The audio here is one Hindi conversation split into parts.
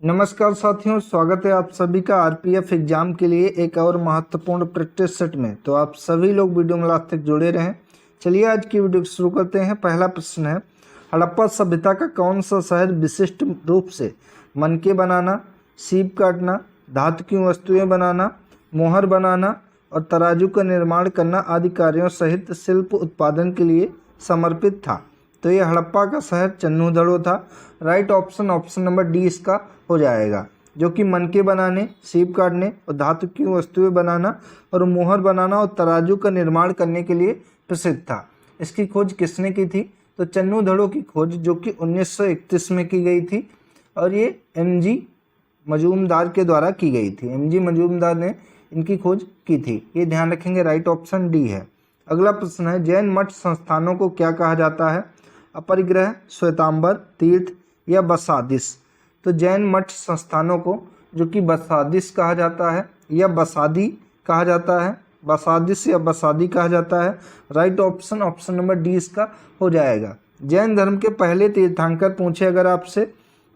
नमस्कार साथियों, स्वागत है आप सभी का आरपीएफ एग्जाम के लिए एक और महत्वपूर्ण प्रैक्टिस सेट में। तो आप सभी लोग वीडियो में लास्ट तक जुड़े रहें। चलिए आज की वीडियो शुरू करते हैं। पहला प्रश्न है, हड़प्पा सभ्यता का कौन सा शहर विशिष्ट रूप से मनके बनाना, सीप काटना, धातु की वस्तुएं बनाना, मोहर बनाना और तराजू का निर्माण करना आदि कार्यों सहित शिल्प उत्पादन के लिए समर्पित था? तो ये हड़प्पा का शहर चन्नूधड़ो था। राइट ऑप्शन नंबर डी इसका हो जाएगा, जो कि मनके बनाने, सीप काटने और धातु की वस्तुएं बनाना और मोहर बनाना और तराजू का निर्माण करने के लिए प्रसिद्ध था। इसकी खोज किसने की थी? तो चन्नूधड़ो की खोज जो कि 1931 में की गई थी और ये एमजी मजूमदार के द्वारा की गई थी। एमजी मजूमदार ने इनकी खोज की थी, ये ध्यान रखेंगे। राइट ऑप्शन डी है। अगला प्रश्न है, जैन मठ संस्थानों को क्या कहा जाता है? अपरिग्रह, श्वेतांबर, तीर्थ या बसादिस? तो जैन मठ संस्थानों को जो कि बसादिस कहा जाता है या बसादी कहा जाता है, बसादिस या बसादी कहा जाता है। राइट ऑप्शन नंबर डी इसका हो जाएगा। जैन धर्म के पहले तीर्थंकर पूछे अगर आपसे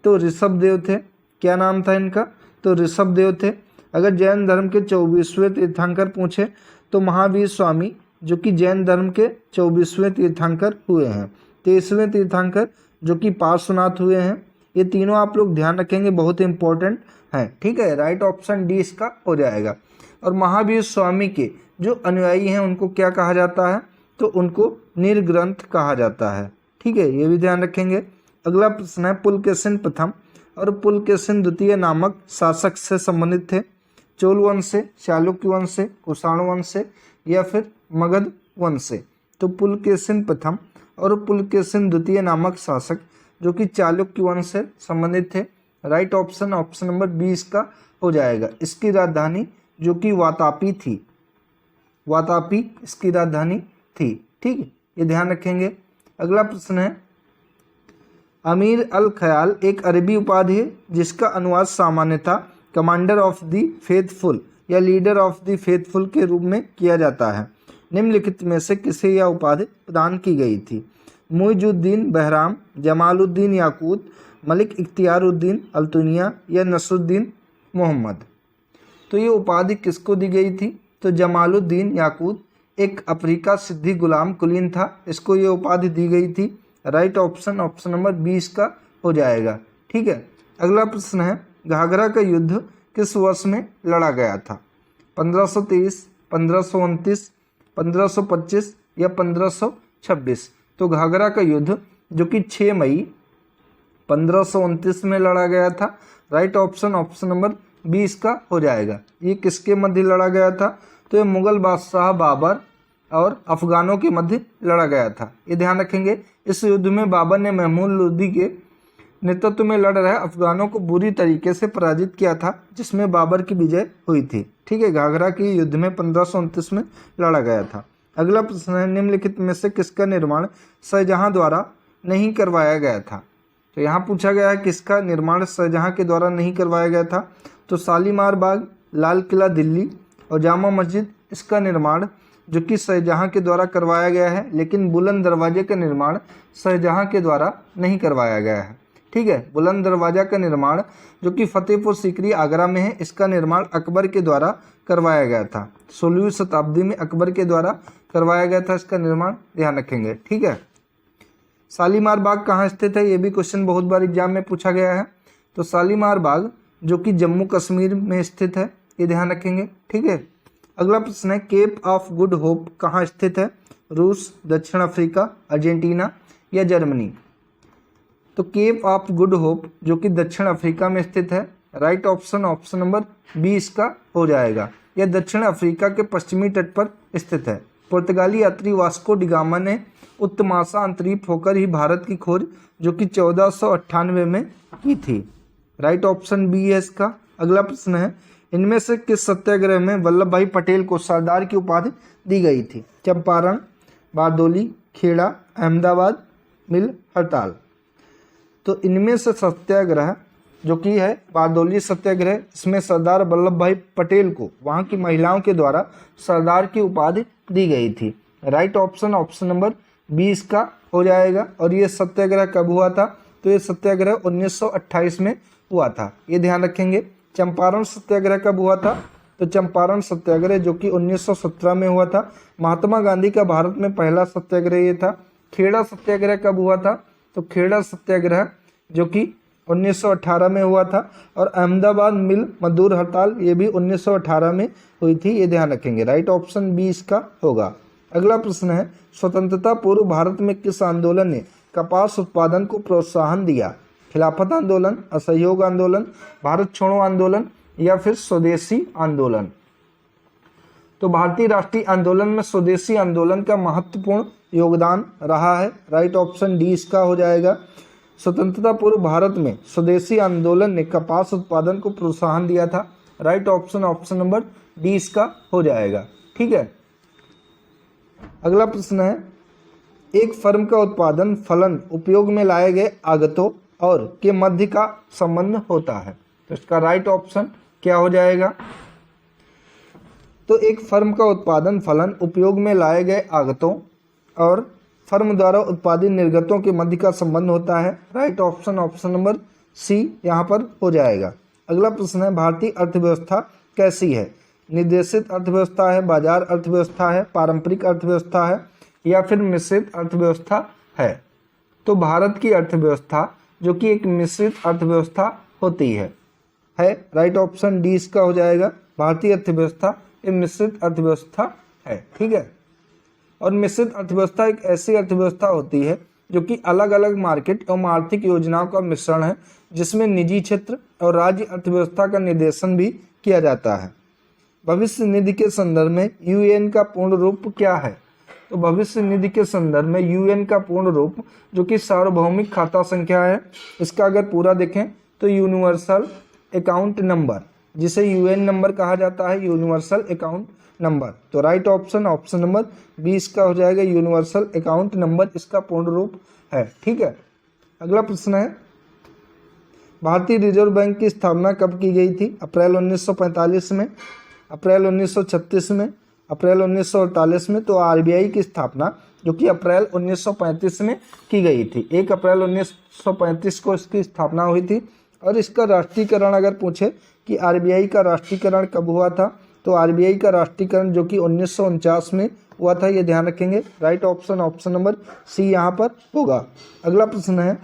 तो ऋषभदेव थे। क्या नाम था इनका? तो ऋषभदेव थे। अगर जैन धर्म के 24वें तीर्थंकर पूछे तो महावीर स्वामी जो कि जैन धर्म के 24वें तीर्थंकर हुए हैं। 23वें तीर्थंकर जो कि पार्श्वनाथ हुए हैं। ये तीनों आप लोग ध्यान रखेंगे, बहुत इंपॉर्टेंट हैं। ठीक है, राइट ऑप्शन डी इसका हो जाएगा। और महावीर स्वामी के जो अनुयायी हैं उनको क्या कहा जाता है? तो उनको निर्ग्रंथ कहा जाता है। ठीक है, ये भी ध्यान रखेंगे। अगला प्रश्न है, पुलकेशिन प्रथम और पुलकेशिन द्वितीय नामक शासक से संबंधित थे? चोल वंश से, चालुक्य वंश से, कुषाण वंश से या फिर मगध वंश से? तो पुलकेशिन प्रथम और पुलकेशिन द्वितीय नामक शासक जो कि चालुक्य वंश से संबंधित थे। राइट ऑप्शन नंबर बी इसका हो जाएगा। इसकी राजधानी जो कि वातापी थी, वातापी इसकी राजधानी थी। ठीक है, ये ध्यान रखेंगे। अगला प्रश्न है, अमीर अल ख्याल एक अरबी उपाधि है जिसका अनुवाद सामान्यतः कमांडर ऑफ द फेथफुल या लीडर ऑफ द फेथफुल के रूप में किया जाता है। निम्नलिखित में से किसे यह उपाधि प्रदान की गई थी? मुइजुद्दीन बहराम, जमालुद्दीन याकूत, मलिक इख्तियारुद्दीन अल्तुनिया या नसरुद्दीन मोहम्मद? तो ये उपाधि किसको दी गई थी? तो जमालुद्दीन याकूत एक अफ्रीका सिद्धि गुलाम कुलीन था, इसको ये उपाधि दी गई थी। राइट ऑप्शन नंबर 20 का हो जाएगा। ठीक है, अगला प्रश्न है, घाघरा का युद्ध किस वर्ष में लड़ा गया था? 1523, 1529, 1525 या 1526? तो घाघरा का युद्ध जो कि 6 मई 1529 में लड़ा गया था। राइट ऑप्शन नंबर 20 का हो जाएगा। ये किसके मध्य लड़ा गया था? तो ये मुगल बादशाह बाबर और अफगानों के मध्य लड़ा गया था। ये ध्यान रखेंगे। इस युद्ध में बाबर ने महमूद लोदी के नेतृत्व में लड़ रहे अफगानों को बुरी तरीके से पराजित किया था, जिसमें बाबर की विजय हुई थी। ठीक है, घाघरा के युद्ध में 1529 में लड़ा गया था। अगला प्रश्न है, निम्नलिखित में से किसका निर्माण शाहजहां द्वारा नहीं करवाया गया था? तो यहाँ पूछा गया है किसका निर्माण शाहजहां के द्वारा नहीं करवाया गया था? तो शालीमार बाग, लाल किला दिल्ली और जामा मस्जिद, इसका निर्माण जो कि शाहजहां के द्वारा करवाया गया है, लेकिन बुलंद दरवाजे का निर्माण शाहजहां के द्वारा नहीं करवाया गया है। ठीक है, बुलंद दरवाजा का निर्माण जो कि फतेहपुर सीकरी आगरा में है, इसका निर्माण अकबर के द्वारा करवाया गया था। 16वीं शताब्दी में अकबर के द्वारा करवाया गया था इसका निर्माण, ध्यान रखेंगे। ठीक है, शालीमार बाग कहाँ स्थित है? ये भी क्वेश्चन बहुत बार एग्जाम में पूछा गया है। तो शालीमार बाग जो कि जम्मू कश्मीर में स्थित है, ये ध्यान रखेंगे। ठीक है, अगला प्रश्न है, केप ऑफ गुड होप कहाँ स्थित है? रूस, दक्षिण अफ्रीका, अर्जेंटीना या जर्मनी? तो केप ऑफ गुड होप जो कि दक्षिण अफ्रीका में स्थित है। राइट ऑप्शन नंबर 20 का हो जाएगा। यह दक्षिण अफ्रीका के पश्चिमी तट पर स्थित है। पुर्तगाली यात्री वास्को डिगामा ने उत्तमाशा अंतरिक्ष होकर ही भारत की खोज जो कि 1498 में की थी। राइट ऑप्शन बी है इसका। अगला प्रश्न है, इनमें से किस सत्याग्रह में वल्लभ भाई पटेल को सरदार की उपाधि दी गई थी? चंपारण, बारदोली, खेड़ा, अहमदाबाद, मिल, हड़ताल? तो इनमें से सत्याग्रह जो कि है बारदोली सत्याग्रह, इसमें सरदार वल्लभ भाई पटेल को वहाँ की महिलाओं के द्वारा सरदार की उपाधि दी गई थी। राइट ऑप्शन नंबर 20 का हो जाएगा। और ये सत्याग्रह कब हुआ था? तो ये सत्याग्रह 1928 में हुआ था, ये ध्यान रखेंगे। चंपारण सत्याग्रह कब हुआ था? तो चंपारण सत्याग्रह जो कि 1917 में हुआ था। महात्मा गांधी का भारत में पहला सत्याग्रह ये था। खेड़ा सत्याग्रह कब हुआ था? तो खेड़ा सत्याग्रह जो कि 1918 में हुआ था। और अहमदाबाद मिल मजदूर हड़ताल ये भी 1918 में हुई थी, ये ध्यान रखेंगे। राइट ऑप्शन बी इसका होगा। अगला प्रश्न है, स्वतंत्रता पूर्व भारत में किस आंदोलन ने कपास उत्पादन को प्रोत्साहन दिया? खिलाफत आंदोलन, असहयोग आंदोलन, भारत छोड़ो आंदोलन या फिर स्वदेशी आंदोलन? तो भारतीय राष्ट्रीय आंदोलन में स्वदेशी आंदोलन का महत्वपूर्ण योगदान रहा है। राइट ऑप्शन डी इसका हो जाएगा। स्वतंत्रता पूर्व भारत में स्वदेशी आंदोलन ने कपास उत्पादन को प्रोत्साहन दिया था। Right option option number D इसका हो जाएगा। ठीक है। अगला प्रश्न है, एक फर्म का उत्पादन फलन उपयोग में लाए गए आगतों और के मध्य का संबंध होता है। तो इसका राइट ऑप्शन क्या हो जाएगा? तो एक फर्म का उत्पादन फलन उपयोग में लाए गए आगतों और फर्म द्वारा उत्पादित निर्गतों के मध्य का संबंध होता है। Right option option number C यहाँ पर हो जाएगा। अगला प्रश्न है, भारतीय अर्थव्यवस्था कैसी है? निर्देशित अर्थव्यवस्था है, बाजार अर्थव्यवस्था है, पारंपरिक अर्थव्यवस्था है या फिर मिश्रित अर्थव्यवस्था है? तो भारत की अर्थव्यवस्था जो कि एक मिश्रित अर्थव्यवस्था होती है। राइट ऑप्शन डी इसका हो जाएगा। भारतीय अर्थव्यवस्था एक मिश्रित अर्थव्यवस्था है। ठीक है। और मिश्रित अर्थव्यवस्था एक ऐसी अर्थव्यवस्था होती है जो कि अलग अलग मार्केट एवं आर्थिक योजनाओं का मिश्रण है, जिसमें निजी क्षेत्र और राज्य अर्थव्यवस्था का निर्देशन भी किया जाता है। भविष्य निधि के संदर्भ में यूएन का पूर्ण रूप क्या है? तो भविष्य निधि के संदर्भ में यूएन का पूर्ण रूप जो कि सार्वभौमिक खाता संख्या है, इसका अगर पूरा देखें तो यूनिवर्सल अकाउंट नंबर, जिसे यूएन नंबर कहा जाता है, यूनिवर्सल अकाउंट नंबर। तो राइट ऑप्शन ऑप्शन नंबर 20 का हो जाएगा। यूनिवर्सल अकाउंट नंबर इसका पूर्ण रूप है। ठीक है। अगला प्रश्न है, भारतीय रिजर्व बैंक की स्थापना कब की गई थी? अप्रैल 1945 में, अप्रैल 1936 में, अप्रैल 1948 में? तो आरबीआई की स्थापना जो कि अप्रैल 1935 में की गई थी। 1 अप्रैल 1935 को इसकी स्थापना हुई थी। और इसका राष्ट्रीयकरण अगर पूछे कि आरबीआई का राष्ट्रीयकरण कब हुआ था, तो आरबीआई का राष्ट्रीयकरण जो कि 1949 में हुआ था, ये ध्यान रखेंगे। Right option option number C यहाँ पर होगा। अगला प्रश्न है,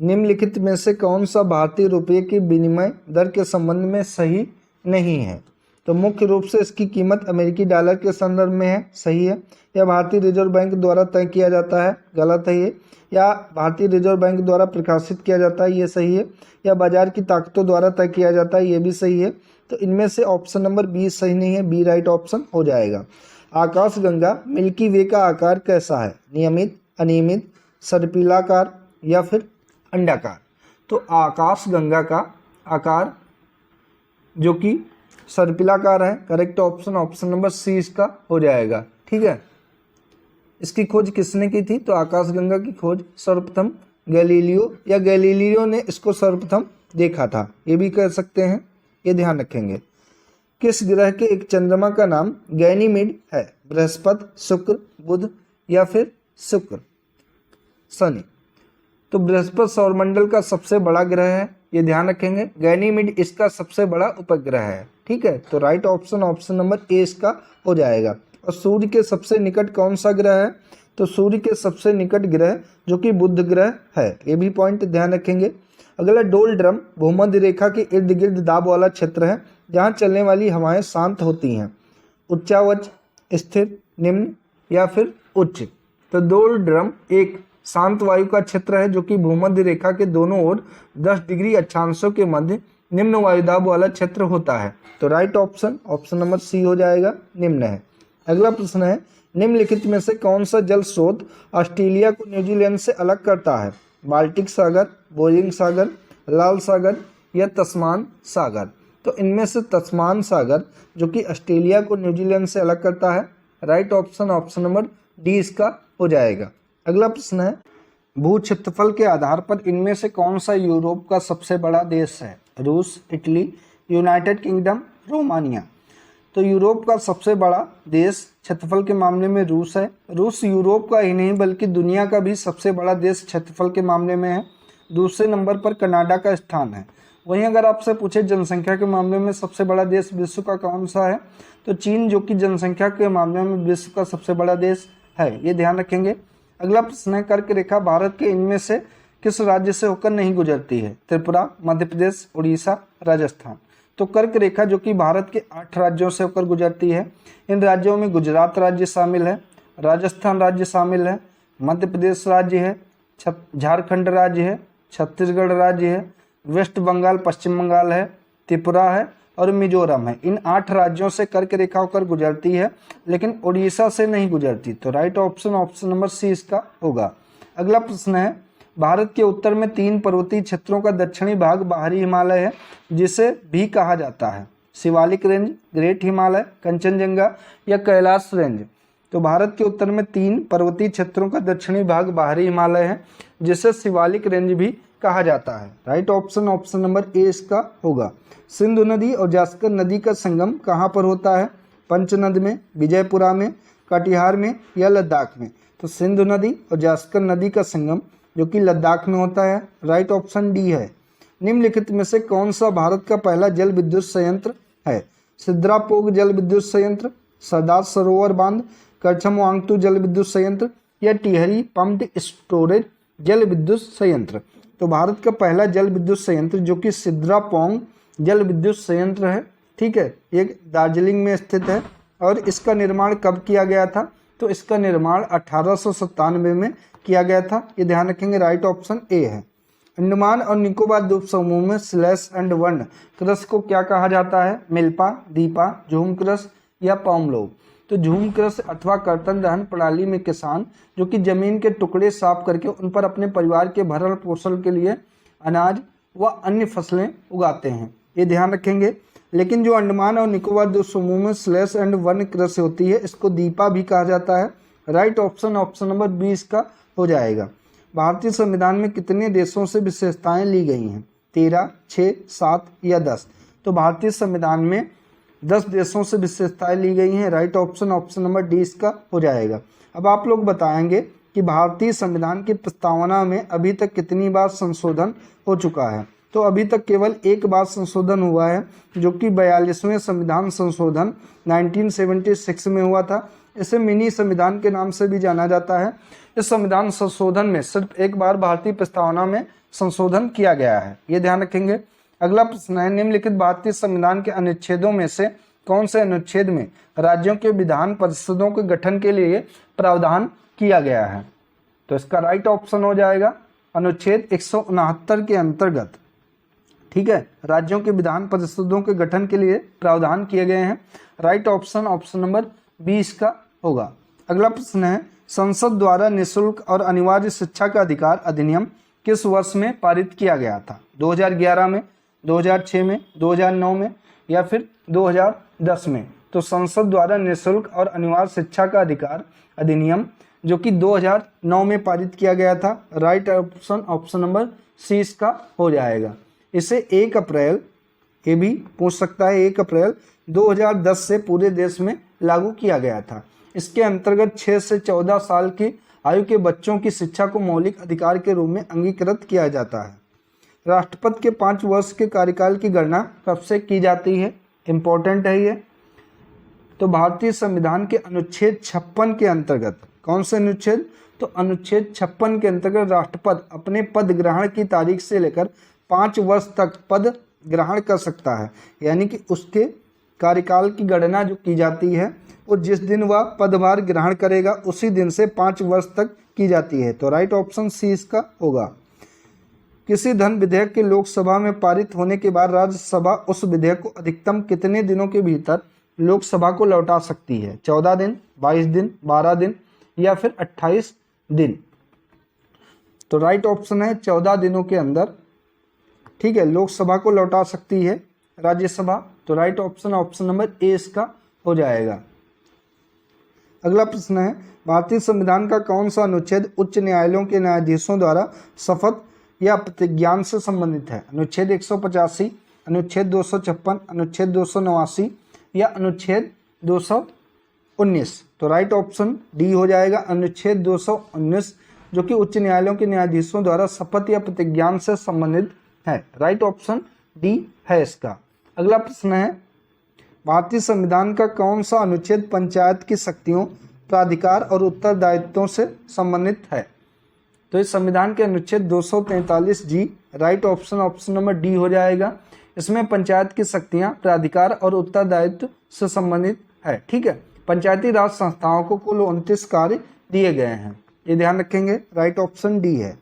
निम्नलिखित में से कौन सा भारतीय रुपये की विनिमय दर के संबंध में सही नहीं है? तो मुख्य रूप से इसकी कीमत अमेरिकी डॉलर के संदर्भ में है, सही है। या भारतीय रिजर्व बैंक द्वारा तय किया जाता है, गलत है ये। या भारतीय रिजर्व बैंक द्वारा प्रकाशित किया जाता है, ये सही है। या बाजार की ताकतों द्वारा तय किया जाता है, ये भी सही है। तो इनमें से ऑप्शन नंबर बी सही नहीं है, बी राइट ऑप्शन हो जाएगा। आकाशगंगा मिल्की वे का आकार कैसा है? नियमित, अनियमित, सर्पिलाकार या फिर अंडाकार? तो आकाशगंगा का आकार जो कि सर्पिलाकार है। Correct option option number C इसका हो जाएगा। ठीक है। इसकी खोज किसने की थी? तो आकाशगंगा की खोज सर्वप्रथम गैलीलियो या गैलीलियो ने इसको सर्वप्रथम देखा था, ये भी कह सकते हैं, ये ध्यान रखेंगे। किस ग्रह के एक चंद्रमा का नाम गैनीमीड है? बृहस्पति, शुक्र, बुध या फिर शुक्र, शनि? तो बृहस्पति सौरमंडल का सबसे बड़ा ग्रह है, ये ध्यान रखेंगे। गैनीमीड इसका सबसे बड़ा उपग्रह है। ठीक है। तो राइट ऑप्शन ऑप्शन नंबर ए इसका हो जाएगा। और सूर्य के सबसे निकट कौन सा ग्रह है? तो सूर्य के सबसे निकट ग्रह जो कि बुध ग्रह है, ये भी पॉइंट ध्यान रखेंगे। अगला, डोल ड्रम भूमध्य रेखा के इर्द गिर्द दाब वाला क्षेत्र है जहाँ चलने वाली हवाएं शांत होती हैं। उच्चावच, स्थिर, निम्न या फिर उच्च? तो डोल ड्रम एक शांत वायु का क्षेत्र है जो कि भूमध्य रेखा के दोनों ओर 10 डिग्री अक्षांशों के मध्य निम्न वायुदाब वाला क्षेत्र होता है। तो right option option number C हो जाएगा, निम्न है। अगला प्रश्न है, निम्नलिखित में से कौन सा जल स्रोत ऑस्ट्रेलिया को न्यूजीलैंड से अलग करता है? बाल्टिक सागर, बोरिंग सागर, लाल सागर या तस्मान सागर? तो इनमें से तस्मान सागर जो कि ऑस्ट्रेलिया को न्यूजीलैंड से अलग करता है। Right option option number D इसका हो जाएगा। अगला प्रश्न है, भू क्षेत्रफल के आधार पर इनमें से कौन सा यूरोप का सबसे बड़ा देश है? रूस, इटली, यूनाइटेड किंगडम, रोमानिया? तो यूरोप का सबसे बड़ा देश क्षेत्रफल के मामले में रूस है। रूस यूरोप का ही नहीं बल्कि दुनिया का भी सबसे बड़ा देश क्षेत्रफल के मामले में है। दूसरे नंबर पर कनाडा का स्थान है। वहीं अगर आपसे पूछे जनसंख्या के मामले में सबसे बड़ा देश विश्व का कौन सा है, तो चीन जो कि जनसंख्या के मामले में विश्व का सबसे बड़ा देश है, ये ध्यान रखेंगे। अगला प्रश्न है, कर्क रेखा भारत के इनमें से किस राज्य से होकर नहीं गुजरती है? त्रिपुरा, मध्य प्रदेश, उड़ीसा, राजस्थान। तो कर्क रेखा जो कि भारत के 8 राज्यों से होकर गुजरती है। इन राज्यों में गुजरात राज्य शामिल है, राजस्थान राज्य शामिल है, मध्य प्रदेश राज्य है, झारखंड राज्य है, छत्तीसगढ़ राज्य है, वेस्ट बंगाल पश्चिम बंगाल है, त्रिपुरा है और मिजोरम है। इन 8 राज्यों से कर्क रेखा होकर गुजरती है, लेकिन उड़ीसा से नहीं गुजरती। तो राइट ऑप्शन नंबर सी इसका होगा। अगला प्रश्न है, भारत के उत्तर में 3 पर्वतीय क्षेत्रों का दक्षिणी भाग बाहरी हिमालय है, जिसे भी कहा जाता है शिवालिक रेंज, ग्रेट हिमालय, कंचनजंगा या कैलाश रेंज। तो भारत के उत्तर में 3 पर्वतीय क्षेत्रों का दक्षिणी भाग बाहरी हिमालय है, जिसे शिवालिक रेंज भी कहा जाता है। राइट ऑप्शन नंबर ए इसका होगा। सिंधु नदी और जास्कर नदी का संगम कहाँ पर होता है? पंचनद में, विजयपुरा में, कटिहार में या लद्दाख में? तो सिंधु नदी और जास्कर नदी का संगम जो कि लद्दाख में होता है। राइट ऑप्शन डी है। निम्नलिखित में से कौन सा भारत का पहला जल विद्युत संयंत्र है? सिद्रापोग जल विद्युत संयंत्र, सरदार सरोवर बांध, करछम वांगतू जल विद्युत संयंत्र या टिहरी पम्प्ड स्टोरेज जल विद्युत संयंत्र। तो भारत का पहला जल विद्युत संयंत्र जो कि सिद्रापोंग जल विद्युत संयंत्र है, ठीक है, ये दार्जिलिंग में स्थित है। और इसका निर्माण कब किया गया था? तो इसका निर्माण 1897 में किया गया था, ये ध्यान रखेंगे। राइट ऑप्शन ए है। अंडमान और निकोबार द्वीप समूह में स्लैश एंड वर्ण क्रस्ट को क्या कहा जाता है? मिल्पा, दीपा, झूम क्रस्ट या पॉमलोग। तो झूम क्रस्ट अथवा कर्तन दहन प्रणाली में किसान जो कि जमीन के टुकड़े साफ करके उन पर अपने परिवार के भरण पोषण के लिए अनाज व अन्य फसलें उगाते हैं, ये ध्यान रखेंगे। लेकिन जो अंडमान और निकोबार द्वीप समूह में स्लैश एंड वर्ण क्रस्ट होती है, इसको दीपा भी कहा जाता है। राइट ऑप्शन नंबर 20 का हो जाएगा। भारतीय संविधान में कितने देशों से विशेषताएं ली गई हैं? 13, 6, 7 या 10? तो भारतीय संविधान में 10 देशों से विशेषताएं ली गई हैं। राइट ऑप्शन नंबर डी इसका हो जाएगा। अब आप लोग बताएंगे कि भारतीय संविधान की प्रस्तावना में अभी तक कितनी बार संशोधन हो चुका है? तो अभी तक केवल एक बार संशोधन हुआ है, जो कि 42वें संविधान संशोधन 1976 में हुआ था। इसे मिनी संविधान के नाम से भी जाना जाता है। इस संविधान संशोधन में सिर्फ एक बार भारतीय प्रस्तावना में संशोधन किया गया है, ये ध्यान रखेंगे। अगला प्रश्न है, निम्नलिखित भारतीय संविधान के अनुच्छेदों में से कौन से अनुच्छेद में राज्यों के विधान परिषदों के गठन के लिए प्रावधान किया गया है? तो इसका राइट ऑप्शन हो जाएगा अनुच्छेद 169 के अंतर्गत, ठीक है, राज्यों के विधान परिषदों के गठन के लिए प्रावधान किए गए हैं। राइट ऑप्शन नंबर 20 का होगा। अगला प्रश्न है, संसद द्वारा निःशुल्क और अनिवार्य शिक्षा का अधिकार अधिनियम किस वर्ष में पारित किया गया था? 2011 में, 2006 में, 2009 में या फिर 2010 में? तो संसद द्वारा निःशुल्क और अनिवार्य शिक्षा का अधिकार अधिनियम जो कि 2009 में पारित किया गया था। राइट ऑप्शन नंबर सी इसका हो जाएगा। इसे 1 अप्रैल, ये भी पूछ सकता है, 1 अप्रैल 2010 से पूरे देश में लागू किया गया था। इसके अंतर्गत 6 से 14 साल की आयु के बच्चों की शिक्षा को मौलिक अधिकार के रूप में अंगीकृत किया जाता है। राष्ट्रपति के 5 वर्ष के कार्यकाल की गणना कब से की जाती है? इम्पोर्टेंट है ये। तो भारतीय संविधान के अनुच्छेद 56 के अंतर्गत, कौन से अनुच्छेद? तो अनुच्छेद 56 के अंतर्गत राष्ट्रपति अपने पद ग्रहण की तारीख से लेकर 5 वर्ष तक पद ग्रहण कर सकता है, यानी कि उसके कार्यकाल की गणना जो की जाती है वो जिस दिन वह पदभार ग्रहण करेगा उसी दिन से 5 वर्ष तक की जाती है। तो राइट ऑप्शन सी इसका होगा। किसी धन विधेयक के लोकसभा में पारित होने के बाद राज्यसभा उस विधेयक को अधिकतम कितने दिनों के भीतर लोकसभा को लौटा सकती है? 14 दिन, 22 दिन, 12 दिन या फिर 28 दिन? तो राइट ऑप्शन है 14 दिनों के अंदर, ठीक है, लोकसभा को लौटा सकती है राज्यसभा। तो राइट ऑप्शन नंबर ए इसका हो जाएगा। अगला प्रश्न है, भारतीय संविधान का कौन सा अनुच्छेद उच्च न्यायालयों के न्यायाधीशों द्वारा शपथ या प्रतिज्ञान से संबंधित है? अनुच्छेद 185, अनुच्छेद 256, अनुच्छेद 289 या अनुच्छेद 219? तो राइट ऑप्शन डी हो जाएगा, अनुच्छेद 219 जो कि उच्च न्यायालयों के न्यायाधीशों द्वारा शपथ या प्रतिज्ञान से संबंधित है। राइट ऑप्शन डी है इसका। अगला प्रश्न है, भारतीय संविधान का कौन सा अनुच्छेद पंचायत की शक्तियों, प्राधिकार और उत्तरदायित्वों से संबंधित है? तो इस संविधान के अनुच्छेद 243 जी, right option option number D हो जाएगा। इसमें पंचायत की शक्तियां, प्राधिकार और उत्तरदायित्व से संबंधित है। ठीक है, पंचायती राज संस्थाओं को कुल 29 कार्य दिए गए हैं, ये ध्यान रखेंगे। राइट ऑप्शन डी है।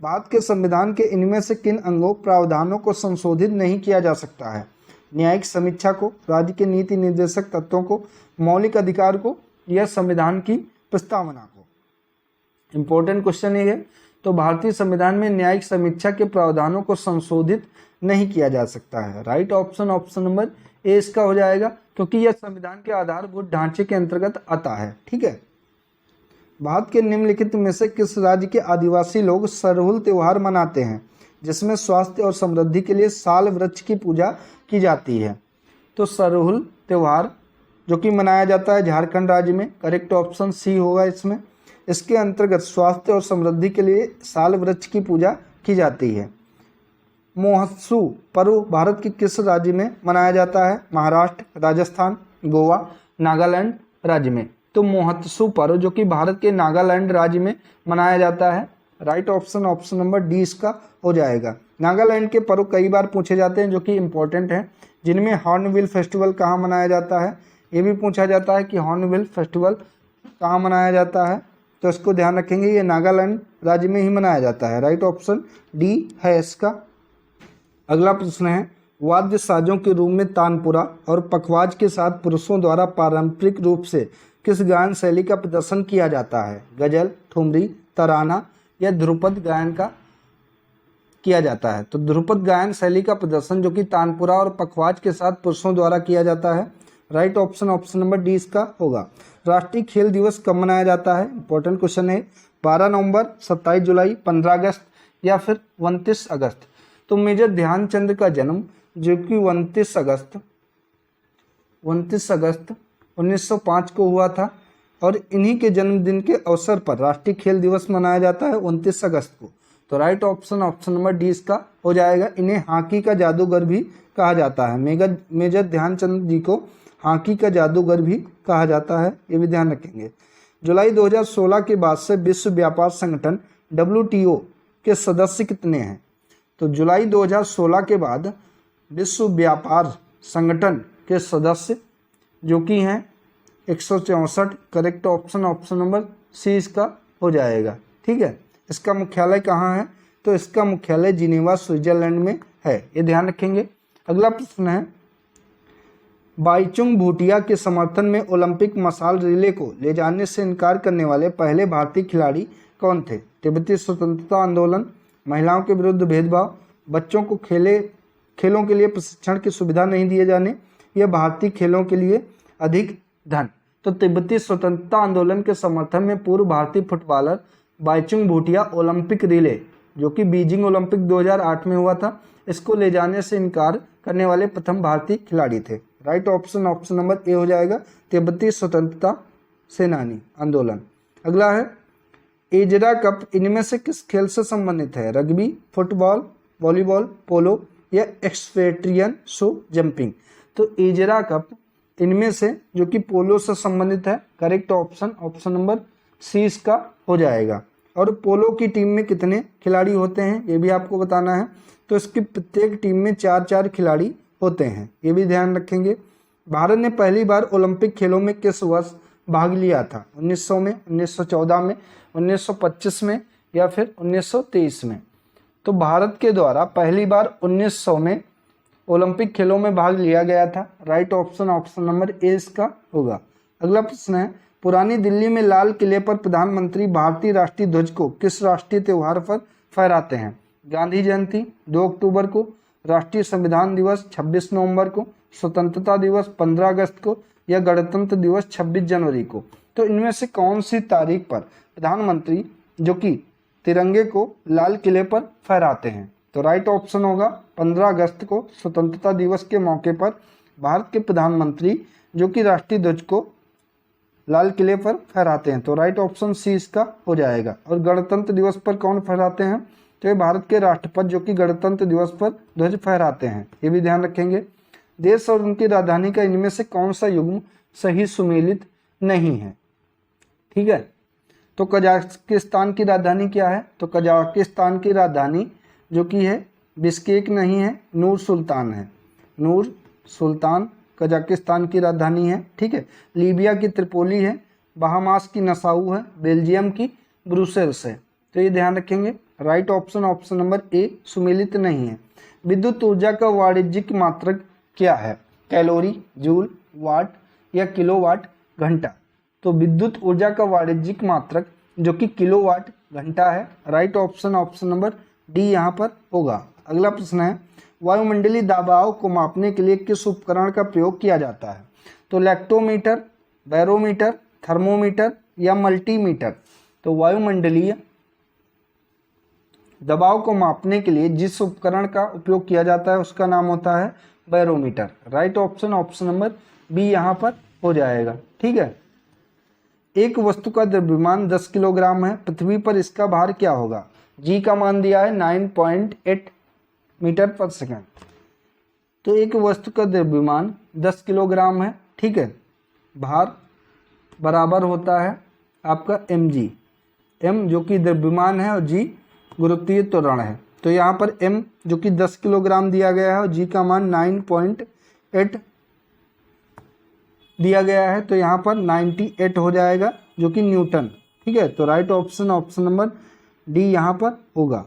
भारत के संविधान के इनमें से किन अंगों, प्रावधानों को संशोधित नहीं किया जा सकता है? न्यायिक समीक्षा को, राज्य के नीति निर्देशक तत्वों को, मौलिक अधिकार को या संविधान की प्रस्तावना को? इंपॉर्टेंट क्वेश्चन ये है। तो भारतीय संविधान में न्यायिक समीक्षा के प्रावधानों को संशोधित नहीं किया जा सकता है। राइट ऑप्शन ऑप्शन नंबर ए इसका हो जाएगा, क्योंकि यह संविधान के आधारभूत ढांचे के अंतर्गत आता है। ठीक है, भारत के निम्नलिखित में से किस राज्य के आदिवासी लोग सरहुल त्योहार मनाते हैं, जिसमें स्वास्थ्य और समृद्धि के लिए साल वृक्ष की पूजा की जाती है? तो सरहुल त्योहार जो कि मनाया जाता है झारखंड राज्य में, करेक्ट ऑप्शन सी होगा इसमें। इसके अंतर्गत स्वास्थ्य और समृद्धि के लिए साल वृक्ष की पूजा की जाती है। महोत्सव पर्व भारत के किस राज्य में मनाया जाता है? महाराष्ट्र, राजस्थान, गोवा, नागालैंड राज्य में। तो महोत्सव पर्व जो कि भारत के नागालैंड राज्य में मनाया जाता है। Right option option number D इसका हो जाएगा। नागालैंड के पर्व कई बार पूछे जाते हैं जो कि इम्पोर्टेंट हैं, जिनमें हॉर्नबिल फेस्टिवल कहाँ मनाया जाता है, ये भी पूछा जाता है कि हॉर्नबिल फेस्टिवल कहाँ मनाया जाता है, तो इसको ध्यान रखेंगे, ये नागालैंड राज्य में ही मनाया जाता है। राइट ऑप्शन डी है इसका। अगला प्रश्न है, वाद्य साजों के रूप में तानपुरा और पखवाज के साथ पुरुषों द्वारा पारंपरिक रूप से किस गायन शैली का प्रदर्शन किया जाता है? गजल, ठुमरी, तराना या ध्रुपद गायन का किया जाता है? तो ध्रुपद गायन शैली का प्रदर्शन जो कि तानपुरा और पखवाज के साथ पुरुषों द्वारा किया जाता है। Right option option number D इसका होगा। राष्ट्रीय खेल दिवस कब मनाया जाता है? इंपॉर्टेंट क्वेश्चन है। 12 नवंबर, 27 जुलाई, 15 अगस्त या फिर 29 अगस्त? तो मेजर ध्यानचंद का जन्म जो कि 29 अगस्त 1905 को हुआ था, और इन्हीं के जन्मदिन के अवसर पर राष्ट्रीय खेल दिवस मनाया जाता है 29 अगस्त को। तो right option option number D इसका हो जाएगा। इन्हें हॉकी का जादूगर भी कहा जाता है। मेजर ध्यानचंद जी को हॉकी का जादूगर भी कहा जाता है, ये भी ध्यान रखेंगे। जुलाई 2016 के बाद से विश्व व्यापार संगठन WTO के सदस्य कितने हैं? तो जुलाई 2016 के बाद विश्व व्यापार संगठन के सदस्य जो कि हैं 164, correct option option number C इसका हो जाएगा। ठीक है, इसका मुख्यालय कहाँ है? तो इसका मुख्यालय जिनेवा स्विट्जरलैंड में है, ये ध्यान रखेंगे। अगला प्रश्न है, बाईचुंग भूटिया के समर्थन में ओलंपिक मशाल रिले को ले जाने से इनकार करने वाले पहले भारतीय खिलाड़ी कौन थे? तिब्बती स्वतंत्रता आंदोलन, महिलाओं के विरुद्ध भेदभाव, बच्चों को खेलों के लिए प्रशिक्षण की सुविधा नहीं दिए जाने, या भारतीय खेलों के लिए अधिक धन? तो तिब्बती स्वतंत्रता आंदोलन के समर्थन में पूर्व भारतीय footballer Baichung Bhutia Olympic relay जो कि बीजिंग ओलंपिक 2008 में हुआ था, इसको ले जाने से इनकार करने वाले प्रथम भारतीय खिलाड़ी थे। राइट ऑप्शन ऑप्शन नंबर ए हो जाएगा, तिब्बती स्वतंत्रता सेनानी आंदोलन। अगला है, एजरा कप इनमें से किस खेल से संबंधित है? रग्बी, फुटबॉल, वॉलीबॉल, पोलो या एक्सपेट्रियन शो जंपिंग? तो एजरा कप इनमें से जो कि पोलो से संबंधित है, correct option option number C इसका हो जाएगा। और पोलो की टीम में कितने खिलाड़ी होते हैं ये भी आपको बताना है। तो इसकी प्रत्येक टीम में 4-4 खिलाड़ी होते हैं, ये भी ध्यान रखेंगे। भारत ने पहली बार ओलंपिक खेलों में किस वर्ष भाग लिया था? 1900 में, 1914 में, 1925 में या फिर 1923 में? तो भारत के द्वारा पहली बार 1900 में ओलंपिक खेलों में भाग लिया गया था। राइट ऑप्शन ऑप्शन नंबर ए इसका होगा। अगला प्रश्न है, पुरानी दिल्ली में लाल किले पर प्रधानमंत्री भारतीय राष्ट्रीय ध्वज को किस राष्ट्रीय त्योहार पर फहराते हैं? गांधी जयंती 2 अक्टूबर को, राष्ट्रीय संविधान दिवस 26 नवंबर को, स्वतंत्रता दिवस 15 अगस्त को या गणतंत्र दिवस 26 जनवरी को? तो इनमें से कौन सी तारीख पर प्रधानमंत्री जो कि तिरंगे को लाल किले पर फहराते हैं? तो राइट ऑप्शन होगा 15 अगस्त को, स्वतंत्रता दिवस के मौके पर भारत के प्रधानमंत्री जो कि राष्ट्रीय ध्वज को लाल किले पर फहराते हैं, तो राइट ऑप्शन सी इसका हो जाएगा। और गणतंत्र दिवस पर कौन फहराते हैं, तो ये भारत के राष्ट्रपति जो कि गणतंत्र दिवस पर ध्वज फहराते हैं, ये भी ध्यान रखेंगे। देश और उनकी राजधानी का इनमें से कौन सा युग्म सही सुमेलित नहीं है, ठीक है। तो कजाकिस्तान की राजधानी क्या है, तो कजाकिस्तान की राजधानी जो कि है बिश्केक नहीं है, नूर सुल्तान है। नूर सुल्तान कजाकिस्तान की राजधानी है, ठीक है। लीबिया की त्रिपोली है, बहामास की नसाऊ है, बेल्जियम की ब्रुसेल्स है। तो ये ध्यान रखेंगे। Right option option number A सुमेलित नहीं है। विद्युत ऊर्जा का वाणिज्यिक मात्रक क्या है, कैलोरी, जूल, वाट या किलोवाट घंटा। तो विद्युत ऊर्जा का वाणिज्यिक मात्रक जो कि किलोवाट घंटा है। Right option option number D यहाँ पर होगा। अगला प्रश्न है, वायुमंडलीय दबाव को मापने के लिए किस उपकरण का प्रयोग किया जाता है, तो लैक्टोमीटर, बैरोमीटर, थर्मोमीटर या मल्टीमीटर। तो वायुमंडलीय दबाव को मापने के लिए जिस उपकरण का उपयोग किया जाता है उसका नाम होता है barometer. Right option option number B यहाँ पर हो जाएगा, ठीक है। एक वस्तु का द्रव्यमान 10 किलोग्राम है, पृथ्वी पर इसका भार क्या होगा। जी का मान दिया है 9.8 मीटर पर सेकंड। तो एक वस्तु का द्रव्यमान 10 किलोग्राम है, ठीक है। भार बराबर होता है आपका mg, m जो कि द्रव्यमान है और g गुरुत्वीय त्वरण है। तो यहाँ पर m जो कि 10 किलोग्राम दिया गया है और g का मान 9.8 दिया गया है, तो यहाँ पर 98 हो जाएगा जो कि न्यूटन, ठीक है। तो right option option number D यहाँ पर होगा।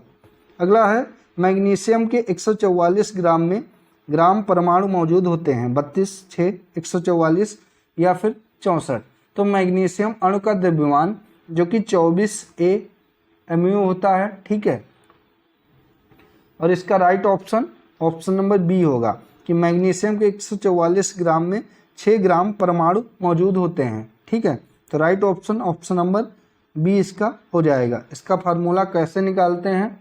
अगला है, मैग्नीशियम के 144 ग्राम में ग्राम परमाणु मौजूद होते हैं, 32, 6, 144 या फिर 64। तो मैग्नीशियम अणु का द्रव्यमान जो कि 24 AMU होता है, ठीक है। और इसका right option option number B होगा कि मैग्नीशियम के 144 ग्राम में 6 ग्राम परमाणु मौजूद होते हैं, ठीक है। तो right option option number B इसका हो जाएगा। इसका फार्मूला कैसे निकालते हैं,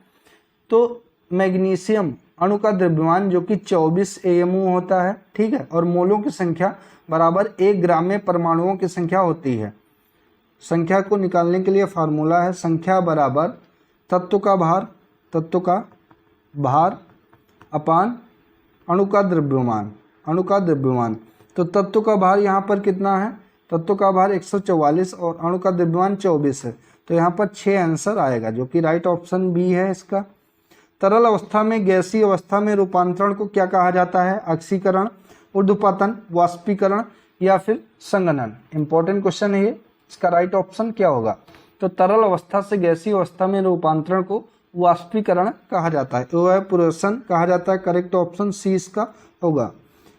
तो मैग्नीशियम अणु का द्रव्यमान जो कि 24 AMU होता है, ठीक है। और मोलों की संख्या बराबर 1 ग्राम में परमाणुओं की संख्या होती है। संख्या को निकालने के लिए फार्मूला है संख्या बराबर तत्व का भार अपान अणु का द्रव्यमान। तो तत्व का भार यहाँ पर कितना है, तत्व का भार 144 और अणु का द्रव्यमान 24 है। तो यहाँ पर 6 आंसर आएगा जो कि राइट ऑप्शन बी है इसका। तरल अवस्था में गैसीय अवस्था में रूपांतरण को क्या कहा जाता है, ऑक्सीकरण, ऊर्ध्वपतन, वाष्पीकरण या फिर संघनन। इंपॉर्टेंट क्वेश्चन है ये। इसका राइट ऑप्शन क्या होगा, तो तरल अवस्था से गैसीय अवस्था में रूपांतरण को वाष्पीकरण कहा जाता है, इवेपोरेशन कहा जाता है। करेक्ट ऑप्शन सी इसका होगा।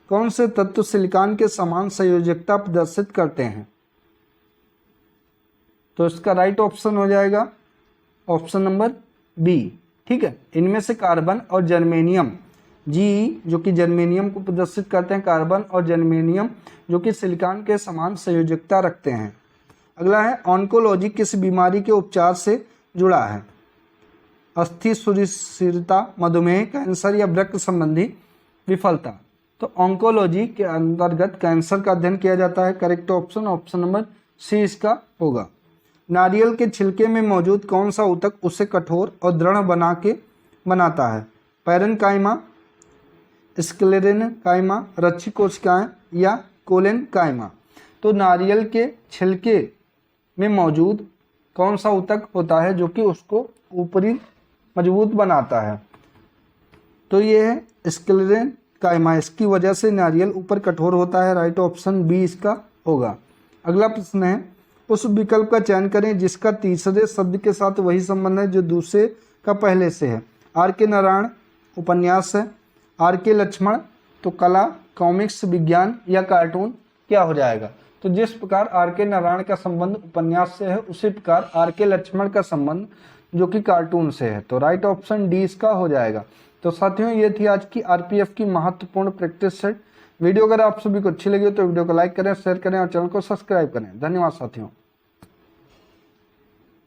कौन से तत्व सिलिकॉन के समान संयोजकता प्रदर्शित करते हैं, तो इसका राइट ऑप्शन हो जाएगा ऑप्शन नंबर बी, ठीक है। इनमें से कार्बन और जर्मेनियम, जी जो कि जर्मेनियम को प्रदर्शित करते हैं, कार्बन और जर्मेनियम जो कि सिलिकॉन के समान संयोजकता रखते हैं। अगला है, ऑन्कोलॉजी किस बीमारी के उपचार से जुड़ा है, अस्थि सुरक्षिता, मधुमेह, कैंसर या वृक्क संबंधी विफलता। तो ऑन्कोलॉजी के अंतर्गत कैंसर का अध्ययन किया जाता है। Correct option option number C इसका होगा। नारियल के छिलके में मौजूद कौन सा ऊतक उसे कठोर और दृढ़ बनाता है, पैरेन्काइमा, स्क्लेरेन्काइमा, रक्षी कोशिकाएं या कोलेनकाइमा। तो नारियल के छिलके में मौजूद कौन सा ऊतक होता है जो कि उसको ऊपरी मजबूत बनाता है, तो ये है स्क्लेरेन्काइमा। इसकी वजह से नारियल ऊपर कठोर होता है। राइट ऑप्शन बी इसका होगा। अगला प्रश्न है, उस विकल्प का चयन करें जिसका तीसरे शब्द के साथ वही संबंध है जो दूसरे का पहले से है। आर के नारायण उपन्यास है, आर के लक्ष्मण तो कला, कॉमिक्स, विज्ञान या कार्टून क्या हो जाएगा। तो जिस प्रकार आर के नारायण का संबंध उपन्यास से है उसी प्रकार आर के लक्ष्मण का संबंध जो कि कार्टून से है। तो राइट ऑप्शन डी इसका हो जाएगा। तो साथियों, ये थी आज की आरपीएफ की महत्वपूर्ण प्रैक्टिस सेट। वीडियो अगर आप सभी को अच्छी लगी हो तो वीडियो को लाइक करें, शेयर करें और चैनल को सब्सक्राइब करें। धन्यवाद साथियों।